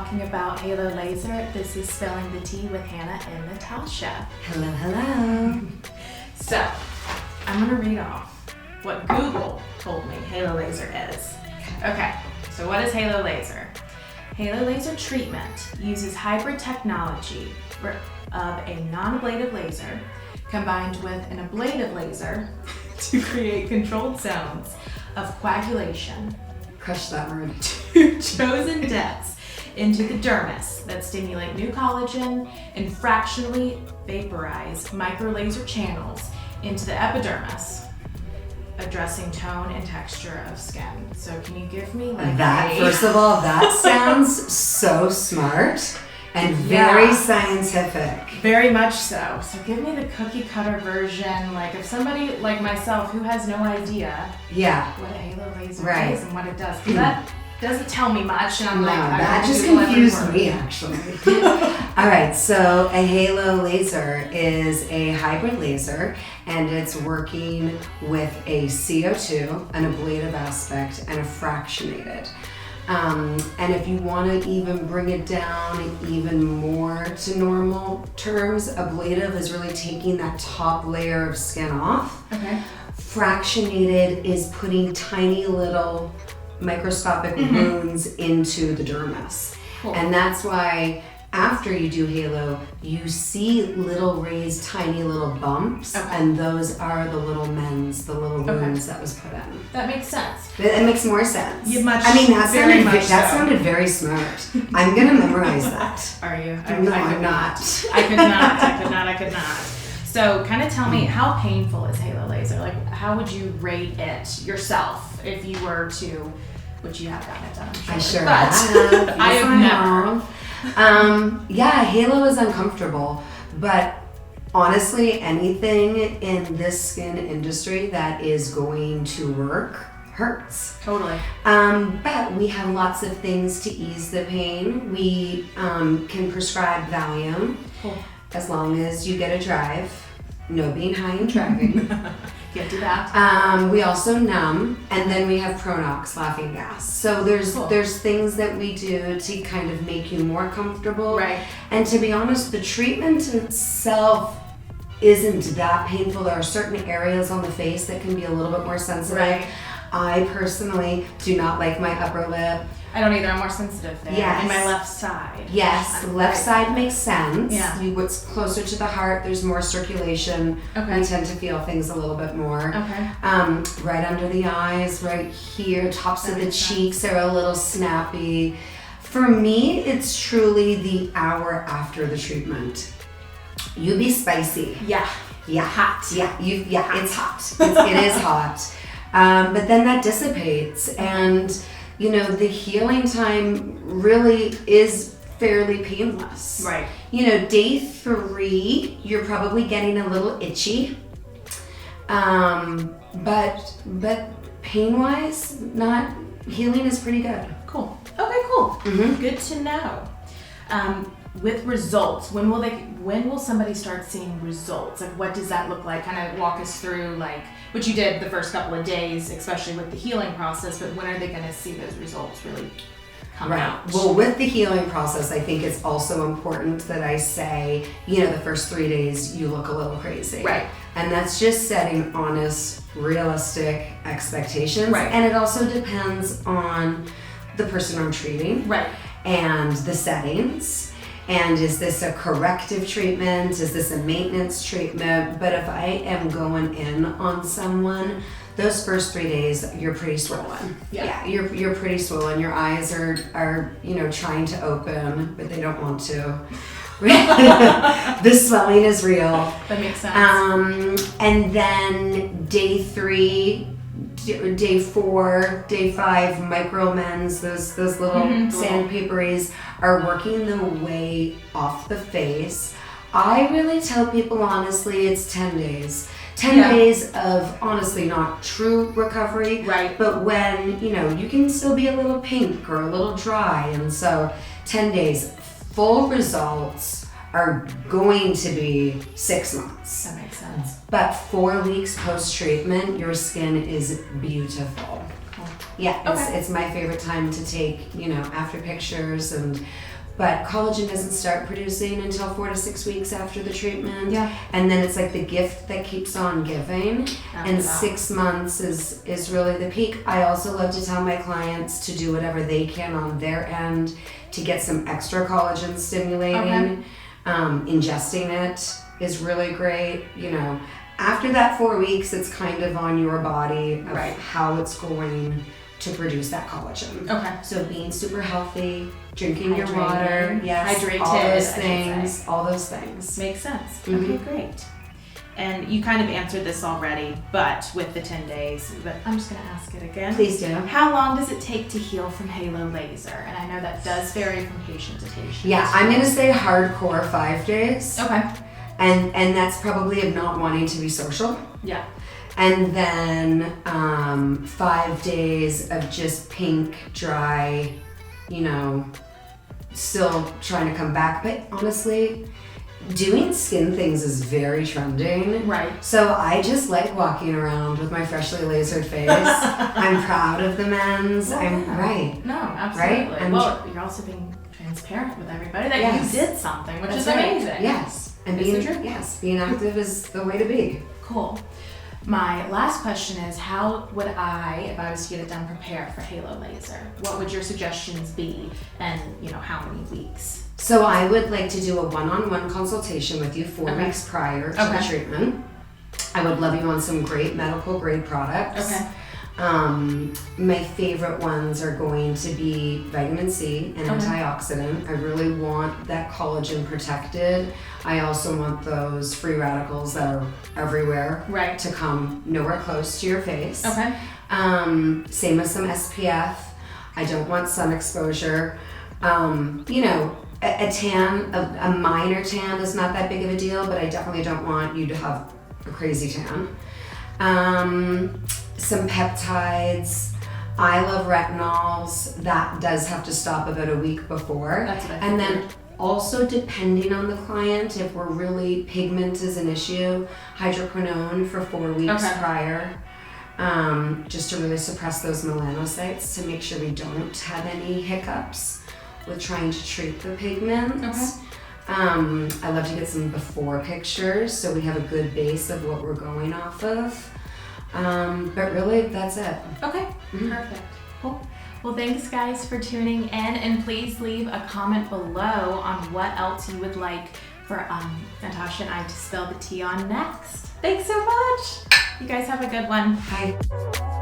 talking about Halo Laser. This is Spilling the Tea with Hannah and Natasha. Hello, hello. So, I'm gonna read off what Google told me Halo Laser is. Okay, so what is Halo Laser? Halo Laser treatment uses hybrid technology of a non-ablative laser combined with an ablative laser to create controlled zones of coagulation. Crush that word. To chosen depths into the dermis that stimulate new collagen and fractionally vaporize microlaser channels into the epidermis, addressing tone and texture of skin. So can you give me like that? First of all, that sounds so smart and very scientific. Very much so. So give me the cookie cutter version, like if somebody like myself who has no idea what a Halo Laser is and what it does. Because that doesn't tell me much, and I'm that just confused me actually. All right, so a Halo Laser is a hybrid laser, and it's working with a CO2, an ablative aspect, and a fractionated. And if you want to even bring it down even more to normal terms, ablative is really taking that top layer of skin off. Okay. Fractionated is putting tiny little microscopic wounds into the dermis. Cool. And that's why after you do Halo, you see little raised tiny little bumps, and those are the little mends, the little wounds that was put in. That makes sense. It makes more sense. That sounded very smart. I'm gonna memorize that. Are you? No, I'm not. I could not. So kind of tell me, how painful is Halo Laser? Like, how would you rate it yourself if you were to, which you have gotten it done, I'm sure. I sure have. I have never. Halo is uncomfortable, but honestly, anything in this skin industry that is going to work hurts. Totally. But we have lots of things to ease the pain. We can prescribe Valium. Cool. As long as you get a drive. No being high and driving. Can't do that. We also numb, and then we have Pronox, laughing gas. So there's things that we do to kind of make you more comfortable. Right. And to be honest, the treatment itself isn't that painful. There are certain areas on the face that can be a little bit more sensitive. Right. I personally do not like my upper lip. I don't either. I'm more sensitive there. Yes. And my left side. Yes, the left side makes sense. Yeah. What's closer to the heart, there's more circulation. Okay. We tend to feel things a little bit more. Okay. Right under the eyes, right here, tops of the cheeks are a little snappy. For me, it's truly the hour after the treatment. You be spicy. Yeah. Yeah. Hot. Yeah. It's hot. It is hot. But then that dissipates, and you know, the healing time really is fairly painless. Right. You know, day 3, you're probably getting a little itchy. But pain-wise, healing is pretty good. Cool. Okay, cool. Mm-hmm. Good to know. With results, when will somebody start seeing results? Like, what does that look like? Kind of walk us through, like, what you did the first couple of days, especially with the healing process, but when are they going to see those results really come out? Well, with the healing process, I think it's also important that I say, you know, the first 3 days you look a little crazy. Right. And that's just setting honest, realistic expectations. Right. And it also depends on the person I'm treating. Right. And the settings. And is this a corrective treatment? Is this a maintenance treatment? But if I am going in on someone, those first 3 days, you're pretty swollen. Yeah, you're pretty swollen. Your eyes are you know, trying to open, but they don't want to. The swelling is real. That makes sense. And then day 3, day 4, day 5, micro mends, those little sandpaperies are working their way off the face. I really tell people honestly, it's 10 days. 10 days of honestly not true recovery, right? But when, you know, you can still be a little pink or a little dry, and so 10 days, full results are going to be 6 months. That makes sense. But 4 weeks post-treatment, your skin is beautiful. Cool. Yeah, it's my favorite time to take, you know, after pictures, and but collagen doesn't start producing until 4 to 6 weeks after the treatment. Yeah. And then it's like the gift that keeps on giving. After And that. 6 months is really the peak. I also love to tell my clients to do whatever they can on their end to get some extra collagen stimulating. Ingesting it is really great. You know, after that 4 weeks, it's kind of on your body of Right. how it's going to produce that collagen. Okay. So being super healthy, drinking your Hydrated. water, yes, Hydrated, all I those should things, all those things. Makes sense. Mhm. Okay, great. And you kind of answered this already, but with the 10 days, but I'm just gonna ask it again. Please do. How long does it take to heal from halo laser? And I know that does vary from patient to patient. Yeah, I'm gonna say hardcore 5 days. Okay. And that's probably of not wanting to be social. Yeah. And then 5 days of just pink, dry, you know, still trying to come back. But honestly, doing skin things is very trending. Right. So I just like walking around with my freshly lasered face. I'm proud of the men's. Well, I'm yeah. right. No, absolutely. Right? And well, you're also being transparent with everybody that Yes. you did something, which That's is right. amazing. Yes. And It's being the truth. yes, being active is the way to be. Cool. My last question is, how would I, if I was to get it done, prepare for halo laser? What would your suggestions be, and how many weeks? So I would like to do a one-on-one consultation with you 4 Okay. weeks prior to the Okay. treatment. I would love you on some great medical grade products. Okay. My favorite ones are going to be vitamin C and Okay. antioxidant. I really want that collagen protected. I also want those free radicals that are everywhere Right. to come nowhere close to your face. Okay. Same with some SPF. I don't want sun exposure. A tan, a minor tan is not that big of a deal, but I definitely don't want you to have a crazy tan. Some peptides. I love retinols. That does have to stop about a week before. That's what I And then figured. also depending on the client, if we're really pigment is an issue, hydroquinone for 4 weeks Okay. prior. Just to really suppress those melanocytes to make sure we don't have any hiccups with trying to treat the pigment. Okay. I love to get some before pictures so we have a good base of what we're going off of. But really, that's it. Okay. Mhm. Perfect. Cool. Well, thanks guys for tuning in, and please leave a comment below on what else you would like for Natasha and I to spill the tea on next. Thanks so much. You guys have a good one. Hi.